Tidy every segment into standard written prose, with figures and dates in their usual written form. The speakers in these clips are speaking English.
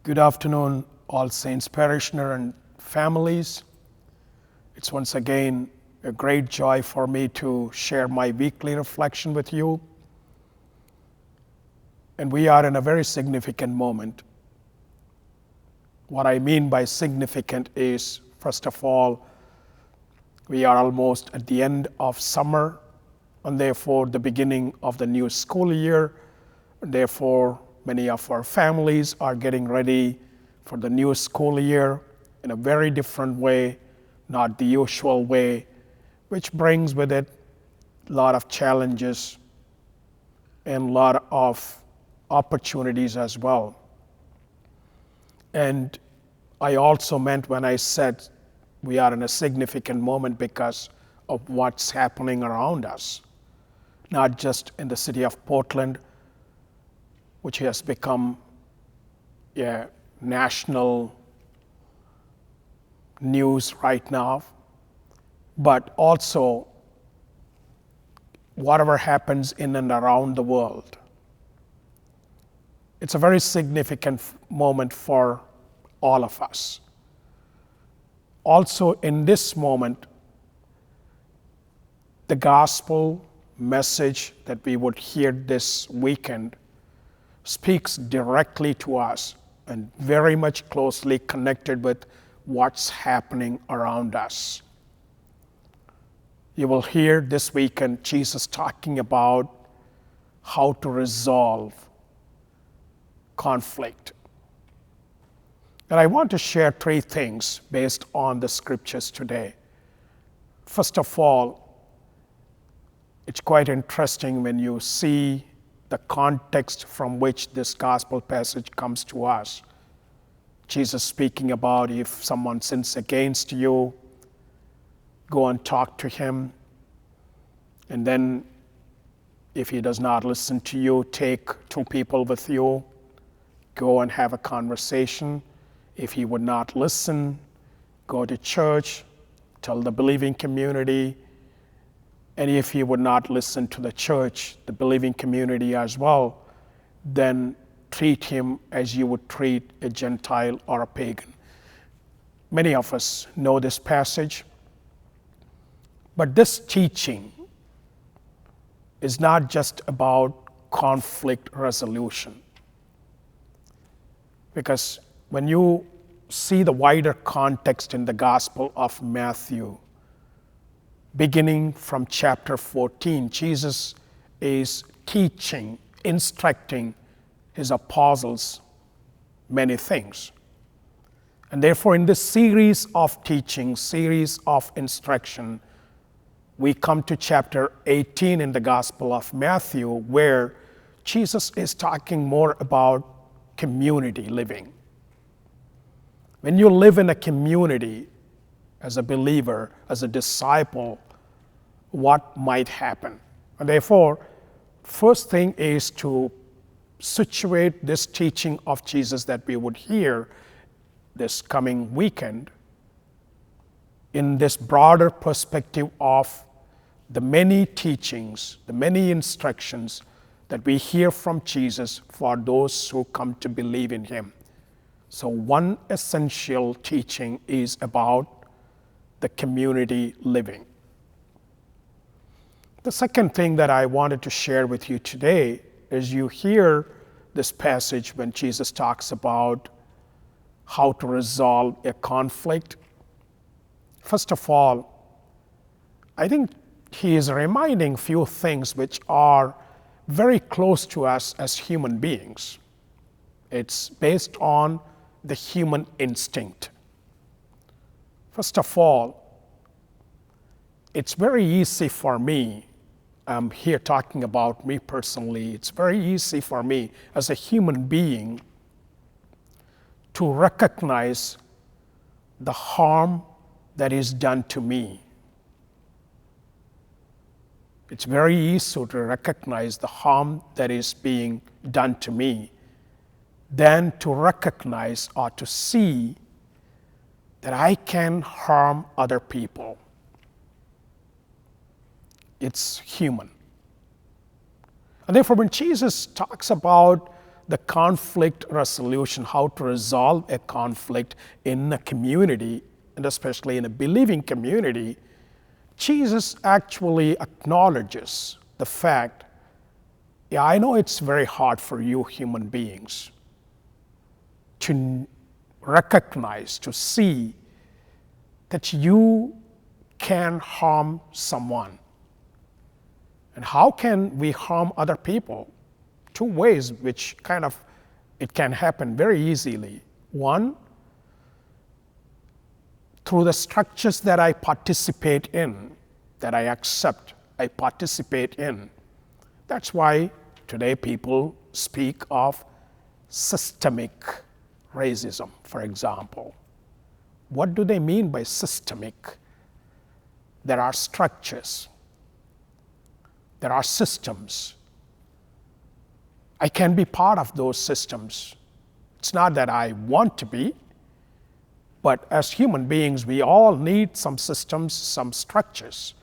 Good afternoon, all Saints Parishioner and families. It's once again a great joy for me to share my weekly reflection with you. And we are in a very significant moment. What I mean by significant is, first of all, we are almost at the end of summer and therefore the beginning of the new school year. Therefore, many of our families are getting ready for the new school year in a very different way, not the usual way, which brings with it a lot of challenges and a lot of opportunities as well. And I also meant when I said we are in a significant moment because of what's happening around us, not just in the city of Portland, which has become a national news right now, but also whatever happens in and around the world. It's a very significant moment for all of us. Also, in this moment, the gospel message that we would hear this weekend speaks directly to us and very much closely connected with what's happening around us. You will hear this weekend Jesus talking about how to resolve conflict. And I want to share three things based on the scriptures today. First of all, it's quite interesting when you see the context from which this gospel passage comes to us. Jesus speaking about if someone sins against you, go and talk to him. And then if he does not listen to you, take two people with you, go and have a conversation. If he would not listen, go to church, tell the believing community. And if he would not listen to the church, the believing community as well, then treat him as you would treat a Gentile or a pagan. Many of us know this passage, but this teaching is not just about conflict resolution. Because when you see the wider context in the Gospel of Matthew, beginning from chapter 14, Jesus is teaching, instructing his apostles many things. And therefore, in this series of teaching, series of instruction, we come to chapter 18 in the Gospel of Matthew, where Jesus is talking more about community living. When you live in a community as a believer, as a disciple, what might happen? And therefore, first thing is to situate this teaching of Jesus that we would hear this coming weekend in this broader perspective of the many teachings, the many instructions that we hear from Jesus for those who come to believe in him. So one essential teaching is about the community living. The second thing that I wanted to share with you today is you hear this passage when Jesus talks about how to resolve a conflict. First of all, I think he is reminding few things which are very close to us as human beings. It's based on the human instinct. First of all, it's very easy for me, I'm here talking about me personally, it's very easy for me as a human being to recognize the harm that is done to me. It's very easy to recognize the harm that is being done to me than to recognize or to see that I can harm other people. It's human. And therefore, when Jesus talks about the conflict resolution, how to resolve a conflict in a community, and especially in a believing community, Jesus actually acknowledges the fact, yeah, I know it's very hard for you human beings to recognize, to see that you can harm someone. And how can we harm other people? Two ways which it can happen very easily. One, through the structures that I participate in, that I accept, I participate in. That's why today people speak of systemic racism, for example. What do they mean by systemic? There are structures. There are systems. I can be part of those systems. It's not that I want to be, but as human beings, we all need some systems, some structures.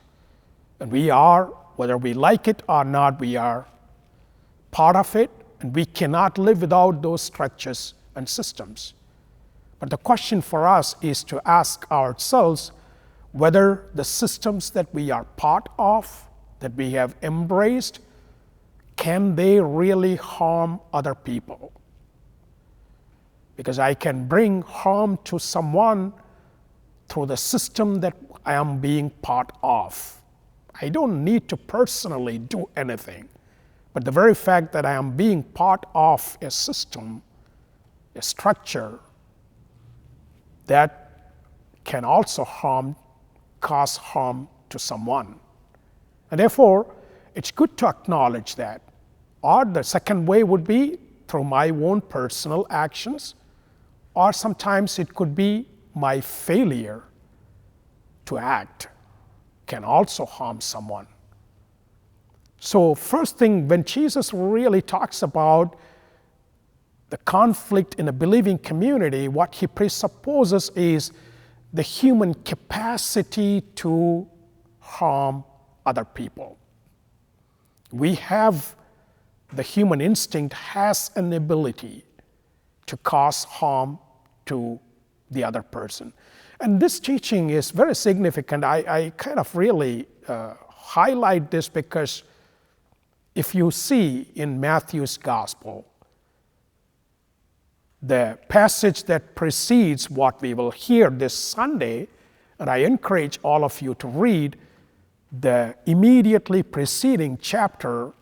And we are, whether we like it or not, we are part of it, and we cannot live without those structures and systems. But the question for us is to ask ourselves whether the systems that we are part of, that we have embraced, can they really harm other people? Because I can bring harm to someone through the system that I am being part of. I don't need to personally do anything, but the very fact that I am being part of a system, a structure, that can also cause harm to someone. And therefore, it's good to acknowledge that. Or the second way would be through my own personal actions, or sometimes it could be my failure to act can also harm someone. So first thing, when Jesus really talks about the conflict in a believing community, what he presupposes is the human capacity to harm other people. We have, the human instinct has an ability to cause harm to the other person. And this teaching is very significant. I kind of really highlight this because if you see in Matthew's Gospel, the passage that precedes what we will hear this Sunday, and I encourage all of you to read the immediately preceding chapter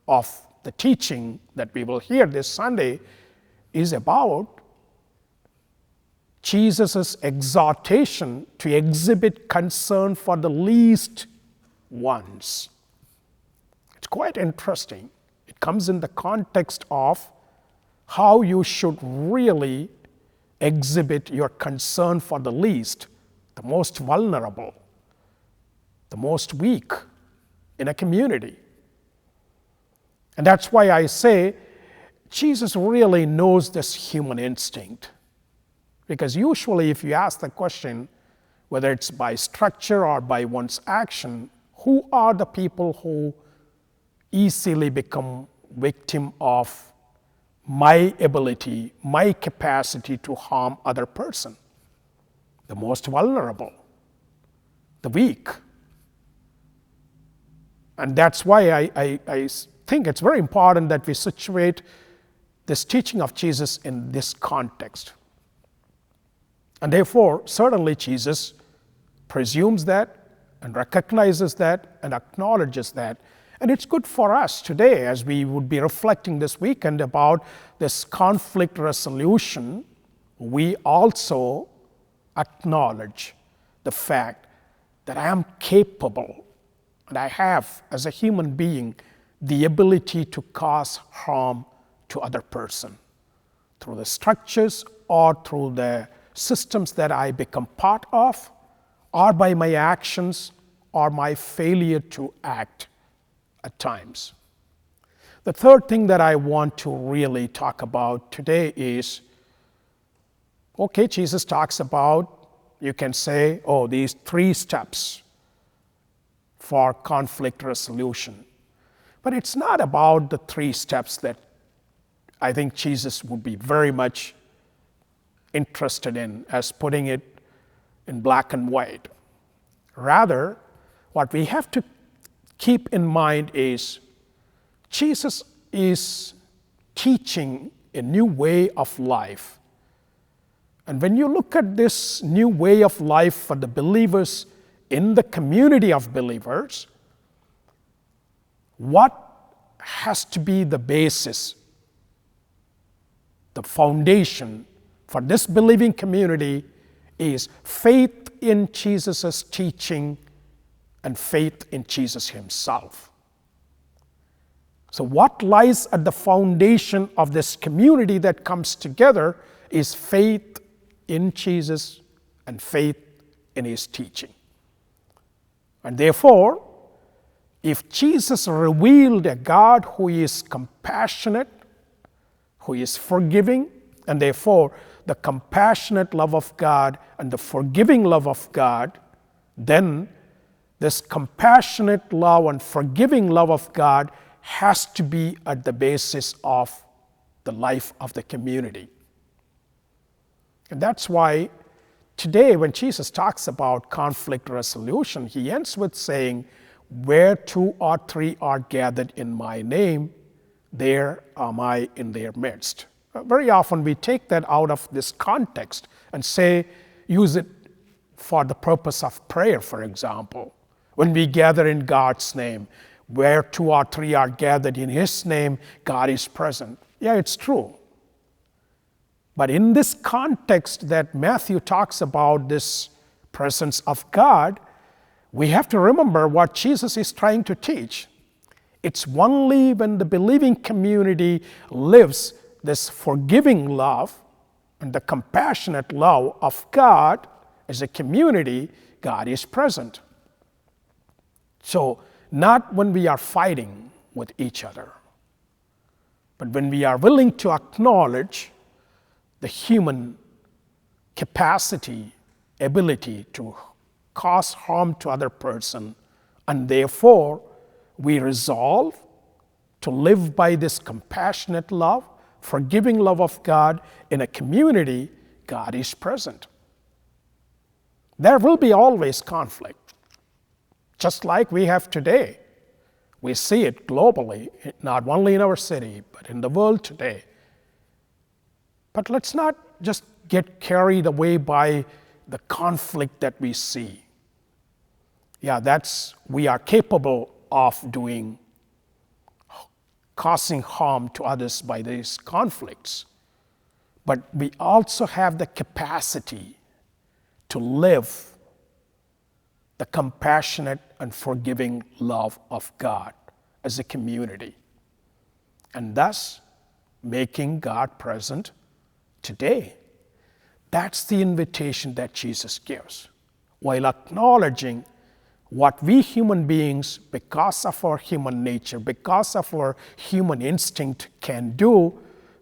of the teaching that we will hear this Sunday, is about Jesus' exhortation to exhibit concern for the least ones. It's quite interesting. It comes in the context of how you should really exhibit your concern for the least, the most vulnerable, the most weak in a community. And that's why I say Jesus really knows this human instinct. Because usually if you ask the question, whether it's by structure or by one's action, who are the people who easily become victim of my ability, my capacity to harm other person? The most vulnerable, the weak. And that's why I think it's very important that we situate this teaching of Jesus in this context. And therefore, certainly Jesus presumes that and recognizes that and acknowledges that. And it's good for us today, as we would be reflecting this weekend about this conflict resolution, we also acknowledge the fact that I am capable, and I have, as a human being, the ability to cause harm to other person through the structures or through the systems that I become part of, or by my actions or my failure to act at times. The third thing that I want to really talk about today is, okay, Jesus talks about, you can say, these 3 steps for conflict resolution. But it's not about the 3 steps that I think Jesus would be very much interested in as putting it in black and white. Rather, what we have to keep in mind is Jesus is teaching a new way of life. And when you look at this new way of life for the believers in the community of believers, what has to be the basis, the foundation for this believing community is faith in Jesus' teaching and faith in Jesus himself. So what lies at the foundation of this community that comes together is faith in Jesus and faith in his teaching. And therefore, if Jesus revealed a God who is compassionate, who is forgiving, and therefore the compassionate love of God and the forgiving love of God, then this compassionate love and forgiving love of God has to be at the basis of the life of the community. And that's why today when Jesus talks about conflict resolution, he ends with saying, "Where 2 or 3 are gathered in my name, there am I in their midst." Very often we take that out of this context and use it for the purpose of prayer, for example. When we gather in God's name, where 2 or 3 are gathered in his name, God is present. Yeah, it's true. But in this context that Matthew talks about this presence of God, we have to remember what Jesus is trying to teach. It's only when the believing community lives this forgiving love and the compassionate love of God as a community, God is present. So, not when we are fighting with each other, but when we are willing to acknowledge the human capacity, ability to cause harm to other person, and therefore we resolve to live by this compassionate love, forgiving love of God in a community, God is present. There will be always conflict, just like we have today. We see it globally, not only in our city, but in the world today. But let's not just get carried away by the conflict that we see. Yeah, we are capable of causing harm to others by these conflicts. But we also have the capacity to live the compassionate and forgiving love of God as a community, and thus making God present today. That's the invitation that Jesus gives. While acknowledging what we human beings, because of our human nature, because of our human instinct, can do,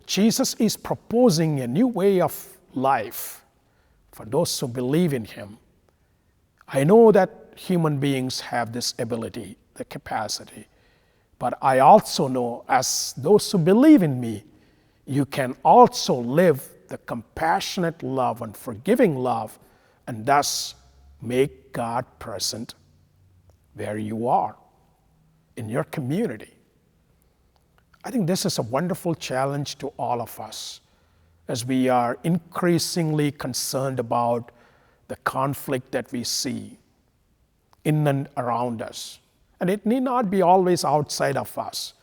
Jesus is proposing a new way of life for those who believe in him. I know that human beings have this ability, the capacity, but I also know, as those who believe in me, you can also live the compassionate love and forgiving love, and thus make God present where you are, in your community. I think this is a wonderful challenge to all of us as we are increasingly concerned about the conflict that we see in and around us. And it need not be always outside of us.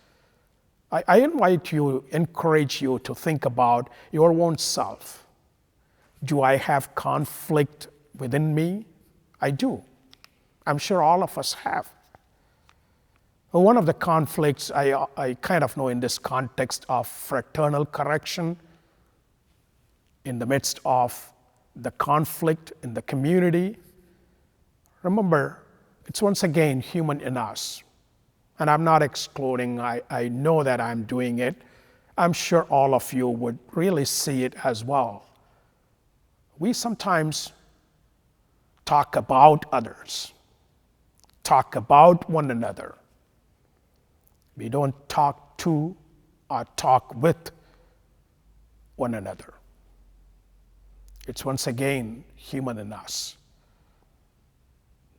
I encourage you to think about your own self. Do I have conflict within me? I do. I'm sure all of us have. Well, one of the conflicts I kind of know in this context of fraternal correction, in the midst of the conflict in the community. Remember, it's once again human in us. And I'm not excluding, I know that I'm doing it. I'm sure all of you would really see it as well. We sometimes talk about others, talk about one another. We don't talk to or talk with one another. It's once again human in us.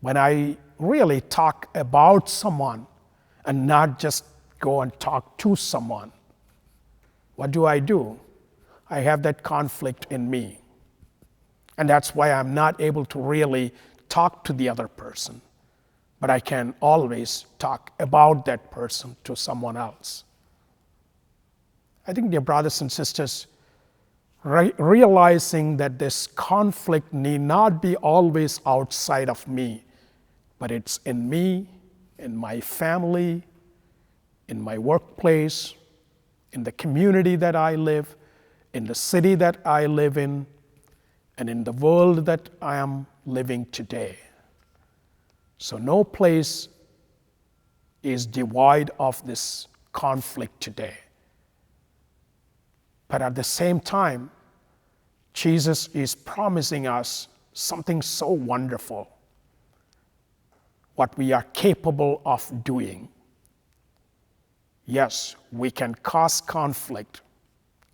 When I really talk about someone and not just go and talk to someone, what do? I have that conflict in me. And that's why I'm not able to really talk to the other person. But I can always talk about that person to someone else. I think, dear brothers and sisters, realizing that this conflict need not be always outside of me, but it's in me, in my family, in my workplace, in the community that I live, in the city that I live in, and in the world that I am living today. So no place is devoid of this conflict today. But at the same time, Jesus is promising us something so wonderful, what we are capable of doing. Yes, we can cause conflict,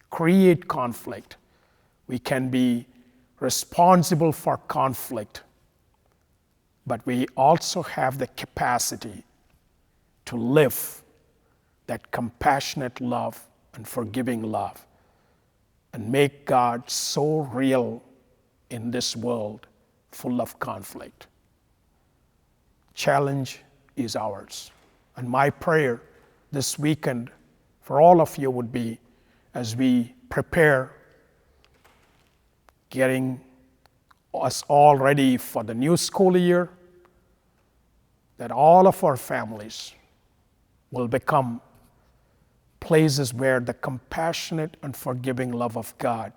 create conflict. We can be responsible for conflict. But we also have the capacity to live that compassionate love and forgiving love and make God so real in this world full of conflict. Challenge is ours. And my prayer this weekend for all of you would be, as we prepare getting us all ready for the new school year, that all of our families will become places where the compassionate and forgiving love of God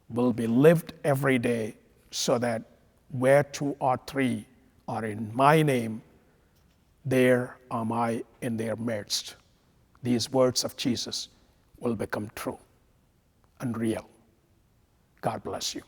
will be lived every day, so that where 2 or 3 are in my name, there am I in their midst. These words of Jesus will become true and real. God bless you.